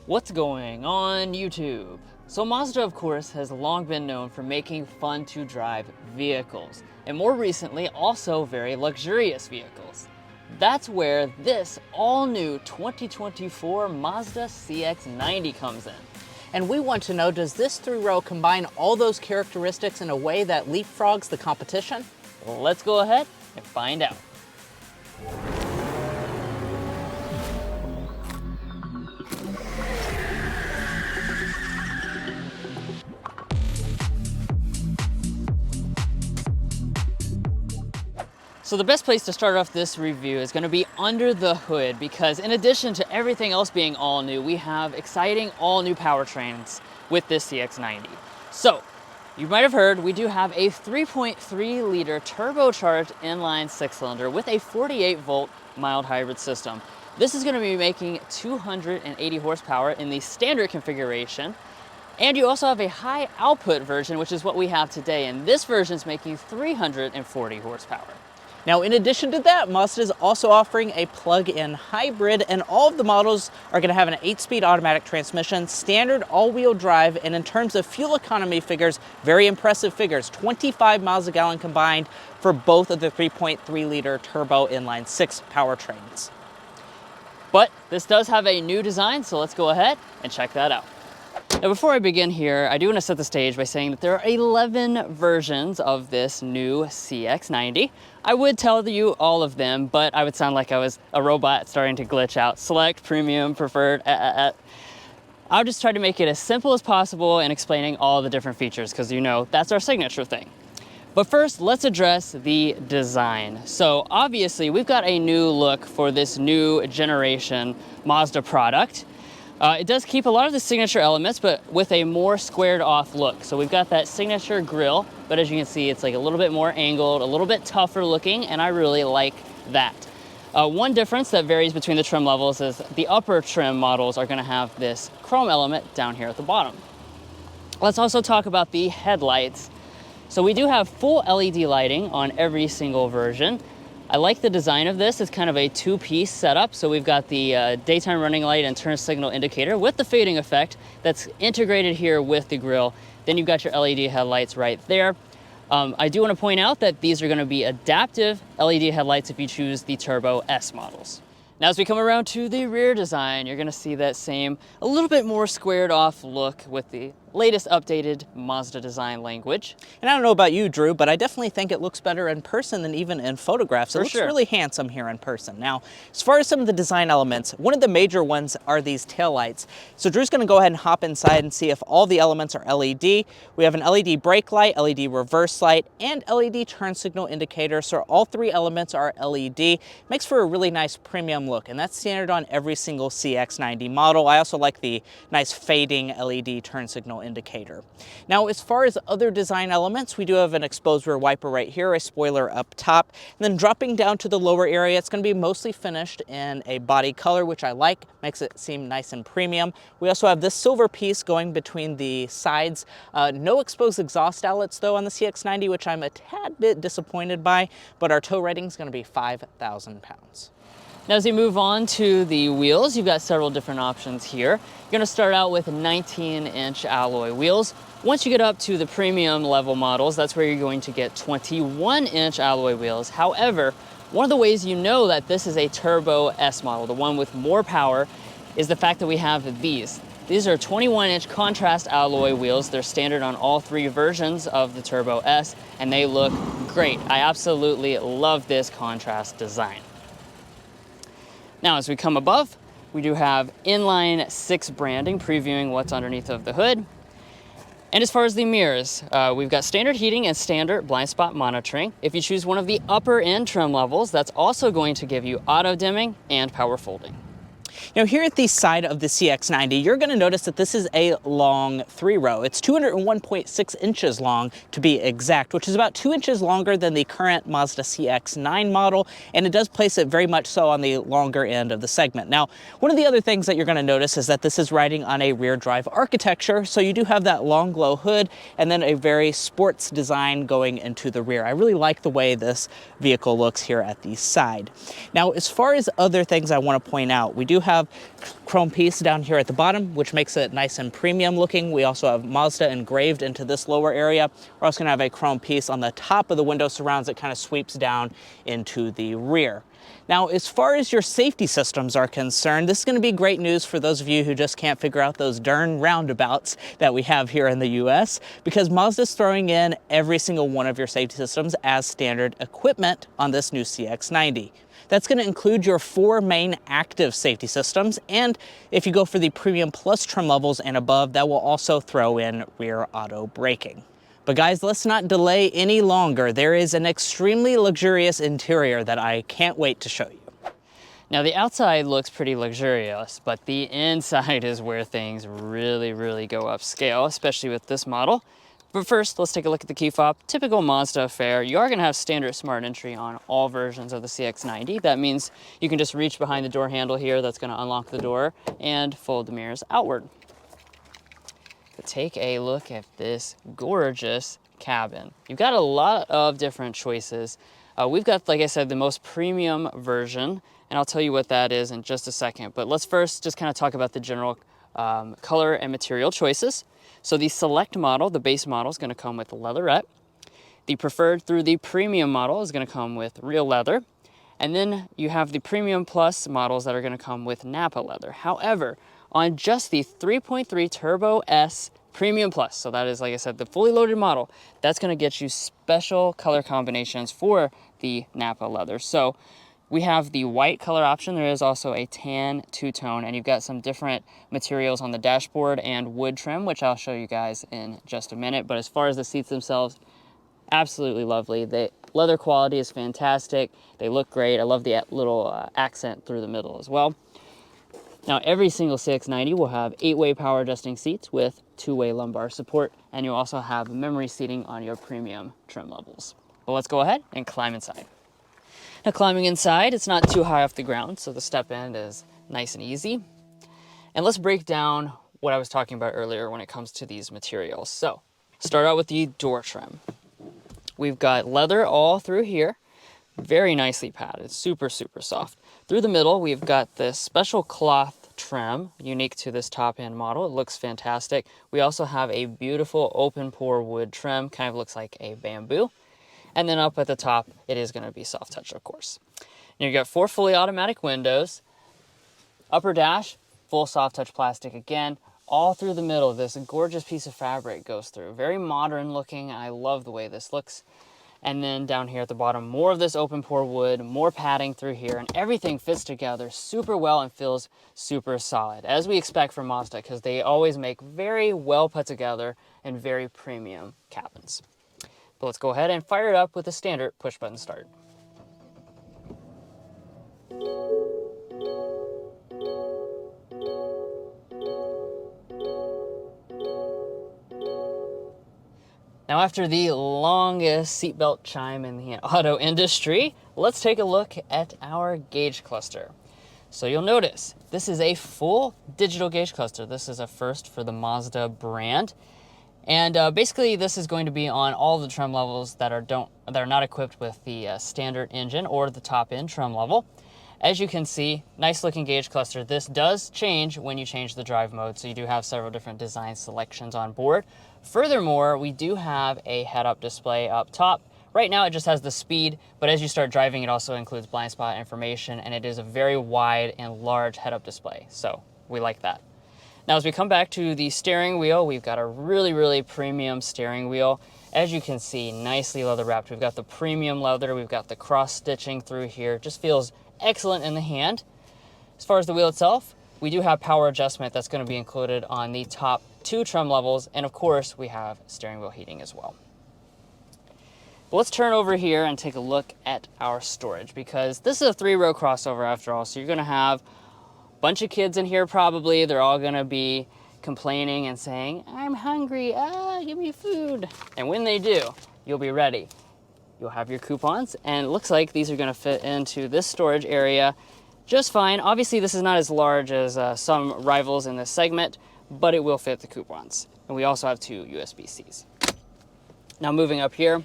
What's going on YouTube? So Mazda, of course, has long been known for making fun to drive vehicles, and more recently also very luxurious vehicles. That's where this all-new 2024 Mazda CX-90 comes in. And we want to know, does this three-row combine all those characteristics in a way that leapfrogs the competition? Well, let's go ahead and find out. So the best place to start off this review is going to be under the hood, because in addition to everything else being all new, we have exciting all new powertrains with this CX-90. So you might have heard we do have a 3.3 liter turbocharged inline six-cylinder with a 48 volt mild hybrid system. This is going to be making 280 horsepower in the standard configuration. And you also have a high output version, which is what we have today. And this version is making 340 horsepower. Now, in addition to that, Mazda is also offering a plug-in hybrid, and all of the models are going to have an 8-speed automatic transmission, standard all-wheel drive, and in terms of fuel economy figures, very impressive figures, 25 miles a gallon combined for both of the 3.3 liter turbo inline six powertrains. But this does have a new design, so let's go ahead and check that out. Now, before I begin here, I do want to set the stage by saying that there are 11 versions of this new CX-90. I would tell you all of them, but I would sound like I was a robot starting to glitch out. Select, premium, preferred, I'll just try to make it as simple as possible in explaining all the different features, because you know, that's our signature thing. But first, let's address the design. So obviously, we've got a new look for this new generation Mazda product. It does keep a lot of the signature elements, but with a more squared off look. So we've got that signature grille, but as you can see, it's like a little bit more angled, a little bit tougher looking, and I really like that. One difference that varies between the trim levels is the upper trim models are gonna have this chrome element down here at the bottom. Let's also talk about the headlights. So we do have full LED lighting on every single version. I like the design of this. It's kind of a two-piece setup. So we've got the daytime running light and turn signal indicator with the fading effect that's integrated here with the grille. Then you've got your LED headlights right there. I do want to point out that these are going to be adaptive LED headlights if you choose the Turbo S models. Now, as we come around to the rear design, you're going to see that same, a little bit more squared off look with the latest updated Mazda design language. And I don't know about you, Drew, but I definitely think it looks better in person than even in photographs. It looks really handsome here in person. Now, as far as some of the design elements, one of the major ones are these taillights. So Drew's going to go ahead and hop inside and see if all the elements are LED. We have an LED brake light, LED reverse light, and LED turn signal indicator. So all three elements are LED. Makes for a really nice premium look, and that's standard on every single CX-90 model. I also like the nice fading LED turn signal indicator. Now, as far as other design elements, we do have an exposed rear wiper right here, a spoiler up top, and then dropping down to the lower area, it's going to be mostly finished in a body color, which I like, makes it seem nice and premium. We also have this silver piece going between the sides. No exposed exhaust outlets though on the CX-90, which I'm a tad bit disappointed by, but our tow rating is going to be 5,000 pounds. Now, as you move on to the wheels, you've got several different options here. You're going to start out with 19-inch alloy wheels. Once you get up to the premium level models, that's where you're going to get 21-inch alloy wheels. However, one of the ways you know that this is a Turbo S model, the one with more power, is the fact that we have these. These are 21-inch contrast alloy wheels. They're standard on all three versions of the Turbo S, and they look great. I absolutely love this contrast design. Now, as we come above, we do have inline six branding previewing what's underneath of the hood. And as far as the mirrors, we've got standard heating and standard blind spot monitoring. If you choose one of the upper end trim levels, that's also going to give you auto dimming and power folding. Now, here at the side of the CX-90, you're going to notice that this is a long three-row. It's 201.6 inches long to be exact, which is about 2 inches longer than the current Mazda CX-9 model, and it does place it very much so on the longer end of the segment. Now, one of the other things that you're going to notice is that this is riding on a rear drive architecture, so you do have that long glow hood and then a very sports design going into the rear. I really like the way this vehicle looks here at the side. Now, as far as other things I want to point out, we do have chrome piece down here at the bottom, which makes it nice and premium looking. We also have Mazda engraved into this lower area. We're also gonna have a chrome piece on the top of the window surrounds that kind of sweeps down into the rear. Now, as far as your safety systems are concerned, this is going to be great news for those of you who just can't figure out those darn roundabouts that we have here in the US, because Mazda's throwing in every single one of your safety systems as standard equipment on this new CX-90. That's going to include your 4 main active safety systems, and if you go for the Premium Plus trim levels and above, that will also throw in rear auto braking. But guys, let's not delay any longer. There is an extremely luxurious interior that I can't wait to show you. Now the outside looks pretty luxurious, but the inside is where things really go upscale, especially with this model. But first, let's take a look at the key fob. Typical Mazda affair. You are gonna have standard smart entry on all versions of the CX-90. That means you can just reach behind the door handle here. That's gonna unlock the door and fold the mirrors outward. But take a look at this gorgeous cabin. You've got a lot of different choices. We've got, like I said, the most premium version, and I'll tell you what that is in just a second. But let's first just kind of talk about the general color and material choices. So the Select model, the base model, is going to come with leatherette. The preferred through the premium model is going to come with real leather. And then you have the Premium Plus models that are going to come with Nappa leather. However, on just the 3.3 Turbo S Premium Plus, so that is, like I said, the fully loaded model, that's going to get you special color combinations for the Nappa leather. So we have the white color option. There is also a tan two-tone, and you've got some different materials on the dashboard and wood trim, which I'll show you guys in just a minute. But as far as the seats themselves, absolutely lovely. The leather quality is fantastic. They look great. I love the little accent through the middle as well. Now, every single CX-90 will have 8-way power adjusting seats with 2-way lumbar support, and you'll also have memory seating on your premium trim levels. But let's go ahead and climb inside. Now, climbing inside, it's not too high off the ground, so the step in is nice and easy. And let's break down what I was talking about earlier when it comes to these materials. So, start out with the door trim. We've got leather all through here, very nicely padded, super soft. Through the middle, we've got this special cloth trim, unique to this top-end model. It looks fantastic. We also have a beautiful open pore wood trim, kind of looks like a bamboo. And then up at the top, it is going to be soft touch, of course. And you've got 4 fully automatic windows. Upper dash, full soft touch plastic again. All through the middle, this gorgeous piece of fabric goes through. Very modern looking. I love the way this looks. And then down here at the bottom, more of this open pore wood, more padding through here, and everything fits together super well and feels super solid, as we expect from Mazda, because they always make very well put together and very premium cabins. But let's go ahead and fire it up with a standard push button start. Now, after the longest seatbelt chime in the auto industry, let's take a look at our gauge cluster. So you'll notice this is a full digital gauge cluster. This is a first for the Mazda brand. And basically, this is going to be on all the trim levels that are not equipped with the standard engine or the top-end trim level. As you can see, nice looking gauge cluster. This does change when you change the drive mode, so you do have several different design selections on board. Furthermore, we do have a head-up display up top. Right now, it just has the speed, but as you start driving, it also includes blind spot information, and it is a very wide and large head-up display, so we like that. Now, as we come back to the steering wheel, we've got a really premium steering wheel. As you can see, nicely leather wrapped. We've got the premium leather, we've got the cross stitching through here. Just feels excellent in the hand. As far as the wheel itself, we do have power adjustment that's going to be included on the top 2 trim levels, and of course, we have steering wheel heating as well. But let's turn over here and take a look at our storage, because this is a 3-row crossover after all, so you're going to have bunch of kids in here probably. They're all gonna be complaining and saying, I'm hungry, give me food. And when they do, you'll be ready. You'll have your coupons, and it looks like these are gonna fit into this storage area just fine. Obviously, this is not as large as some rivals in this segment, but it will fit the coupons. And we also have 2 USB-Cs. Now moving up here,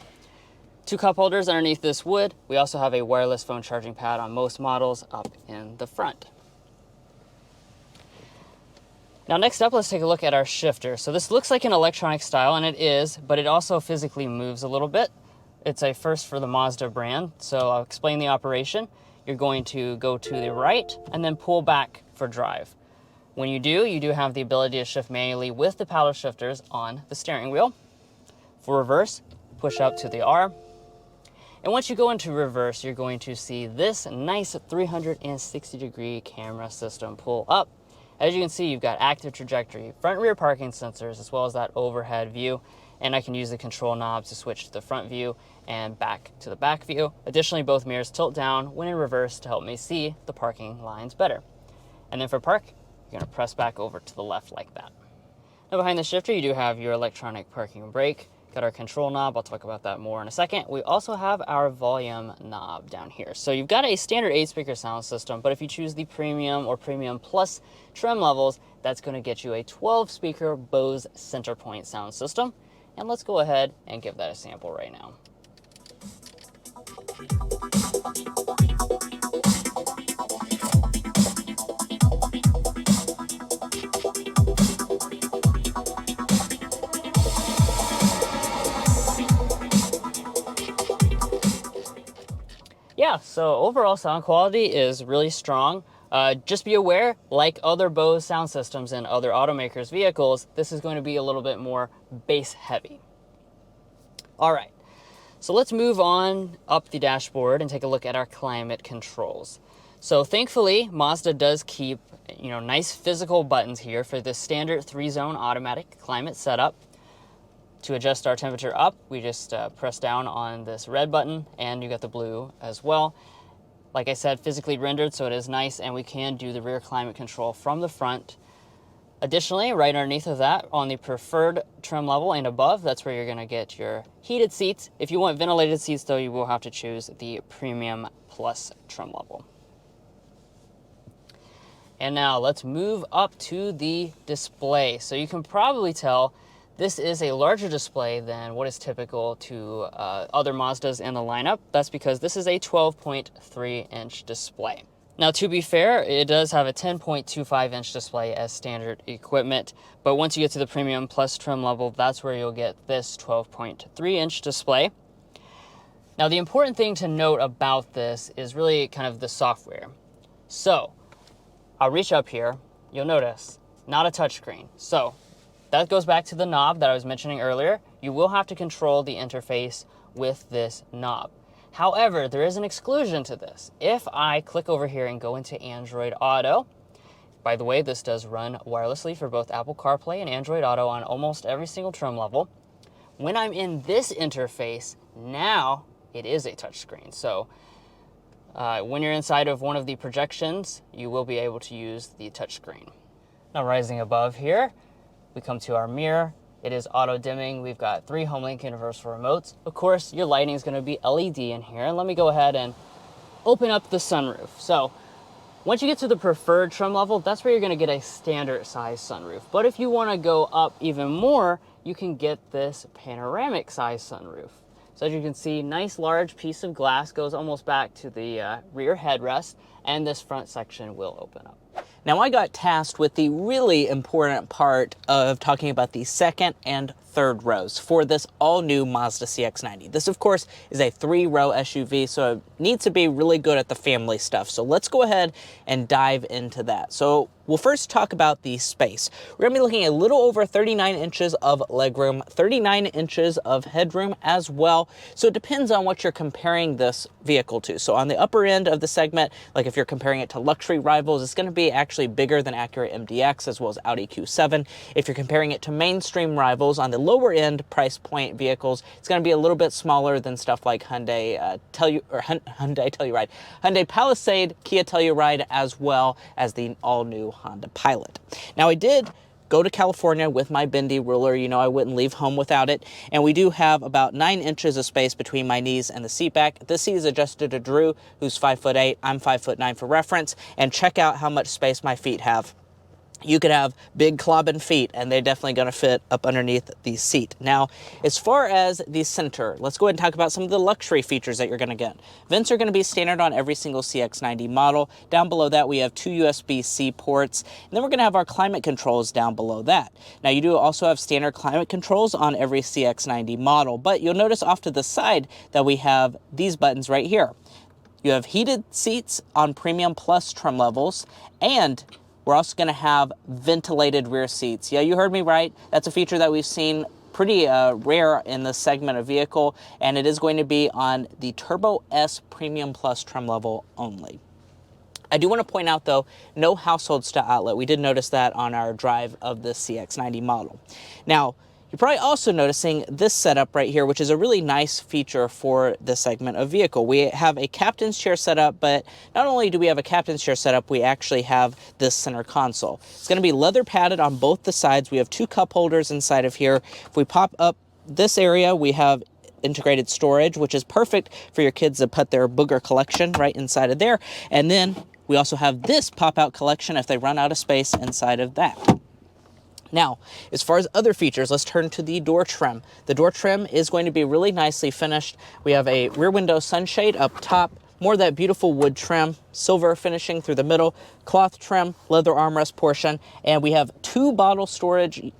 2 cup holders underneath this wood. We also have a wireless phone charging pad on most models up in the front. Now next up, let's take a look at our shifter. So this looks like an electronic style, and it is, but it also physically moves a little bit. It's a first for the Mazda brand, so I'll explain the operation. You're going to go to the right and then pull back for drive. When you do have the ability to shift manually with the paddle shifters on the steering wheel. For reverse, push up to the R. And once you go into reverse, you're going to see this nice 360-degree camera system pull up. As you can see, you've got active trajectory, front and rear parking sensors, as well as that overhead view. And I can use the control knobs to switch to the front view and back to the back view. Additionally, both mirrors tilt down when in reverse to help me see the parking lines better. And then for park, you're gonna press back over to the left like that. Now behind the shifter, you do have your electronic parking brake. Got our control knob, I'll talk about that more in a second. We also have our volume knob down here. So you've got a standard 8-speaker sound system, but if you choose the Premium or Premium Plus trim levels, that's gonna get you a 12-speaker Bose Centerpoint sound system. And let's go ahead and give that a sample right now. Yeah, so overall sound quality is really strong. Just be aware, like other Bose sound systems and other automakers' vehicles, this is going to be a little bit more bass heavy. All right, so let's move on up the dashboard and take a look at our climate controls. So thankfully, Mazda does keep, nice physical buttons here for the standard 3-zone automatic climate setup. To adjust our temperature up, we just press down on this red button, and you got the blue as well. Like I said, physically rendered, so it is nice, and we can do the rear climate control from the front. Additionally, right underneath of that, on the preferred trim level and above, that's where you're gonna get your heated seats. If you want ventilated seats, though, you will have to choose the Premium Plus trim level. And now let's move up to the display. So you can probably tell this is a larger display than what is typical to other Mazdas in the lineup. That's because this is a 12.3-inch display. Now, to be fair, it does have a 10.25-inch display as standard equipment, but once you get to the Premium Plus trim level, that's where you'll get this 12.3-inch display. Now, the important thing to note about this is really kind of the software. So, I'll reach up here, you'll notice, not a touchscreen. So, that goes back to the knob that I was mentioning earlier. You will have to control the interface with this knob. However, there is an exclusion to this. If I click over here and go into Android Auto, by the way, this does run wirelessly for both Apple CarPlay and Android Auto on almost every single trim level. When I'm in this interface, now it is a touchscreen. So when you're inside of one of the projections, you will be able to use the touchscreen. Now rising above here, we come to our mirror. It is auto dimming. We've got 3 HomeLink universal remotes. Of course, your lighting is going to be LED in here. Let me go ahead and open up the sunroof. So once you get to the preferred trim level, that's where you're going to get a standard size sunroof. But if you want to go up even more, you can get this panoramic size sunroof. So as you can see, nice large piece of glass goes almost back to the rear headrest, and this front section will open up. Now, I got tasked with the really important part of talking about the second and third rows for this all-new Mazda CX-90. This, of course, is a 3-row SUV, so it needs to be really good at the family stuff. So let's go ahead and dive into that. So we'll first talk about the space. We're going to be looking at a little over 39 inches of legroom, 39 inches of headroom as well. So it depends on what you're comparing this vehicle to. So on the upper end of the segment, like if you're comparing it to luxury rivals, it's going to be actually bigger than Acura MDX as well as Audi Q7. If you're comparing it to mainstream rivals on the lower end price point vehicles, it's going to be a little bit smaller than stuff like Hyundai Telluride, Hyundai Palisade, Kia Telluride, as well as the all-new Honda Pilot. Now, I did go to California with my bendy ruler. You know, I wouldn't leave home without it. And we do have about 9 inches of space between my knees and the seat back. This seat is adjusted to Drew, who's 5'8". I'm 5'9" for reference. And check out how much space my feet have You could have big clobbin feet, and they're definitely going to fit up underneath the seat. Now, as far as the center, let's go ahead and talk about some of the luxury features that you're going to get. Vents are going to be standard on every single CX-90 model. Down below that, we have 2 USB-C ports, and then we're going to have our climate controls down below that. Now, you do also have standard climate controls on every CX-90 model, but you'll notice off to the side that we have these buttons right here. You have heated seats on Premium Plus trim levels, and we're also going to have ventilated rear seats. Yeah, you heard me right. That's a feature that we've seen pretty rare in this segment of vehicle, and it is going to be on the Turbo S Premium Plus trim level only. I do want to point out, though, no household style outlet. We did notice that on our drive of the CX-90 model. Now, you're probably also noticing this setup right here, which is a really nice feature for this segment of vehicle. We have a captain's chair setup, but not only do we have a captain's chair setup, we actually have this center console. It's going to be leather padded on both the sides. We have 2 cup holders inside of here. If we pop up this area, we have integrated storage, which is perfect for your kids to put their booger collection right inside of there. And then we also have this pop-out collection if they run out of space inside of that. Now, as far as other features, let's turn to the door trim. The door trim is going to be really nicely finished. We have a rear window sunshade up top, more of that beautiful wood trim, silver finishing through the middle, cloth trim, leather armrest portion, and we have 2 bottle storage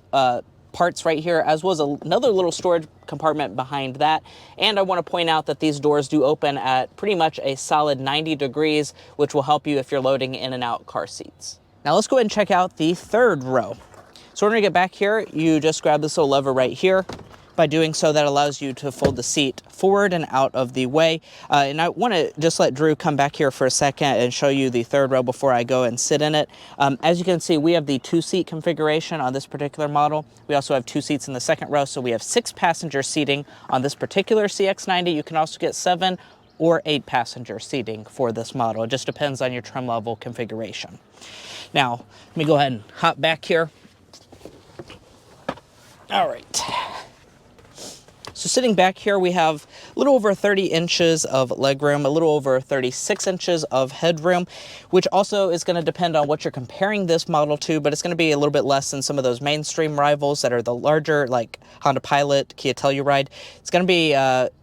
parts right here, as well as another little storage compartment behind that. And I want to point out that these doors do open at pretty much a solid 90 degrees, which will help you if you're loading in and out car seats. Now let's go ahead and check out the third row. So when we get back here, you just grab this little lever right here. By doing so, that allows you to fold the seat forward and out of the way. And I want to just let Drew come back here for a second and show you the third row before I go and sit in it. As you can see, we have the 2-seat configuration on this particular model. We also have 2 seats in the second row, so we have 6 passenger seating on this particular CX-90. You can also get 7 or 8 passenger seating for this model. It just depends on your trim level configuration. Now, let me go ahead and hop back here. All right. So sitting back here, we have a little over 30 inches of legroom, a little over 36 inches of headroom, which also is going to depend on what you're comparing this model to, but it's going to be a little bit less than some of those mainstream rivals that are the larger, like Honda Pilot, Kia Telluride. It's going to be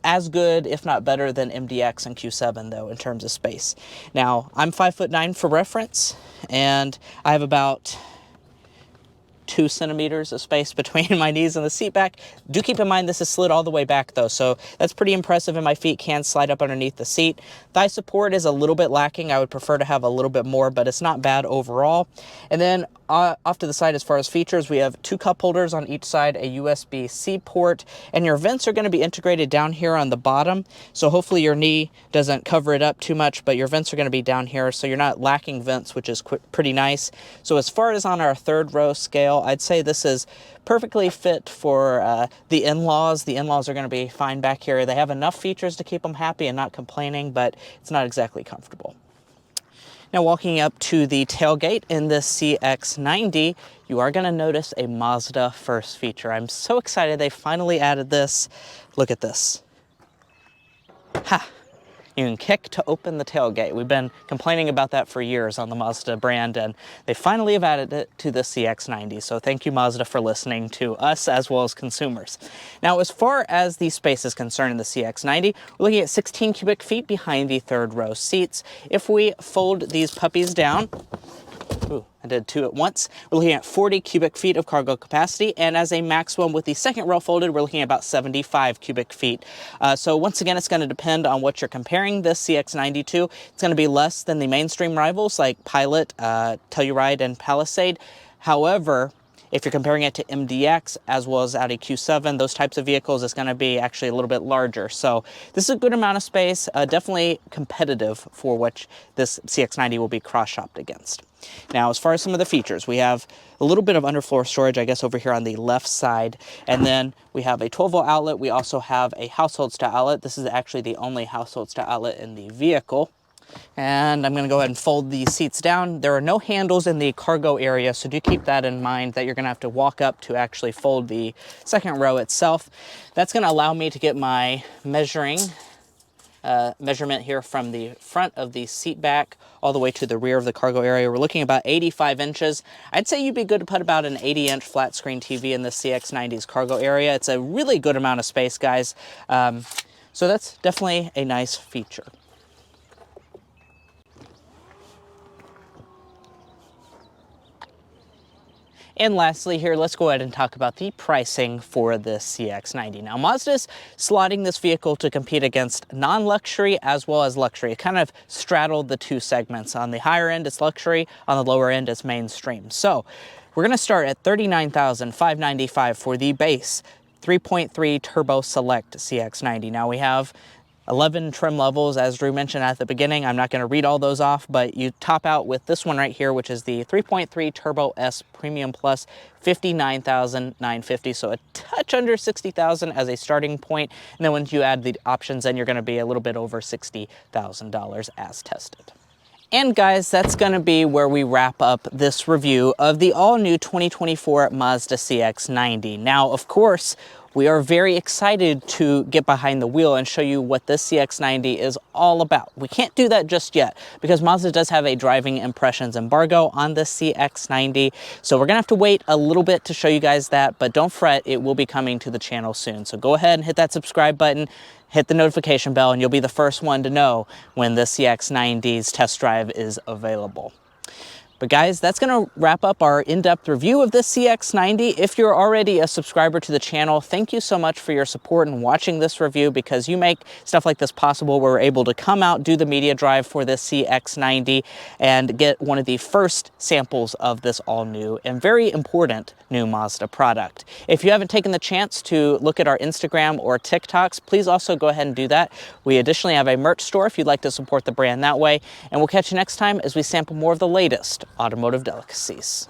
as good, if not better, than MDX and Q7, though, in terms of space. Now, I'm 5'9" for reference, and I have about 2 centimeters of space between my knees and the seat back. Do keep in mind this is slid all the way back though, so that's pretty impressive, and my feet can slide up underneath the seat. Thigh support is a little bit lacking. I would prefer to have a little bit more, but it's not bad overall. And then off to the side, as far as features, we have 2 cup holders on each side, a USB-C port, and your vents are going to be integrated down here on the bottom. So hopefully your knee doesn't cover it up too much, but your vents are going to be down here, so you're not lacking vents, which is pretty nice. So as far as on our third row scale, I'd say this is perfectly fit for the in-laws. The in-laws are going to be fine back here. They have enough features to keep them happy and not complaining, but it's not exactly comfortable. Now, walking up to the tailgate in this CX-90, you are going to notice a Mazda first feature. I'm so excited they finally added this. Look at this. Ha! You can kick to open the tailgate. We've been complaining about that for years on the Mazda brand, and they finally have added it to the CX-90. So thank you, Mazda, for listening to us as well as consumers. Now, as far as the space is concerned in the CX-90, we're looking at 16 cubic feet behind the third row seats. If we fold these puppies down, ooh, I did 2 at once. We're looking at 40 cubic feet of cargo capacity, and as a maximum with the second row folded, we're looking at about 75 cubic feet. So once again, it's going to depend on what you're comparing this CX-90 to. It's going to be less than the mainstream rivals like Pilot, Telluride, and Palisade. However, if you're comparing it to MDX as well as Audi Q7, those types of vehicles, it's going to be actually a little bit larger. So this is a good amount of space, definitely competitive for what this CX-90 will be cross-shopped against. Now, as far as some of the features, we have a little bit of underfloor storage, I guess, over here on the left side. And then we have a 12-volt outlet. We also have a household style outlet. This is actually the only household style outlet in the vehicle. And I'm going to go ahead and fold these seats down. There are no handles in the cargo area, so do keep that in mind that you're going to have to walk up to actually fold the second row itself. That's going to allow me to get my measuring measurement here from the front of the seat back all the way to the rear of the cargo area. We're looking about 85 inches. I'd say you'd be good to put about an 80-inch flat screen TV in the CX-90's cargo area. It's a really good amount of space, guys. So that's definitely a nice feature. And lastly here, let's go ahead and talk about the pricing for this CX-90. Now, Mazda's slotting this vehicle to compete against non-luxury as well as luxury. It kind of straddled the two segments. On the higher end, it's luxury. On the lower end, it's mainstream. So we're going to start at $39,595 for the base 3.3 Turbo Select CX-90. Now we have 11 trim levels, as Drew mentioned at the beginning. I'm not going to read all those off, but you top out with this one right here, which is the 3.3 Turbo S Premium Plus, $59,950, so a touch under $60,000 as a starting point. And then once you add the options, then you're going to be a little bit over $60,000 as tested. And guys, that's going to be where we wrap up this review of the all-new 2024 Mazda CX-90. Now, of course, we are very excited to get behind the wheel and show you what this CX-90 is all about. We can't do that just yet because Mazda does have a driving impressions embargo on the CX-90. So we're gonna have to wait a little bit to show you guys that, but don't fret, it will be coming to the channel soon. So go ahead and hit that subscribe button, hit the notification bell, and you'll be the first one to know when the CX-90's test drive is available. But guys, that's going to wrap up our in-depth review of this CX-90. If you're already a subscriber to the channel, thank you so much for your support in watching this review, because you make stuff like this possible. We're able to come out, do the media drive for this CX-90, and get one of the first samples of this all-new and very important new Mazda product. If you haven't taken the chance to look at our Instagram or TikToks, please also go ahead and do that. We additionally have a merch store if you'd like to support the brand that way. And we'll catch you next time as we sample more of the latest automotive delicacies.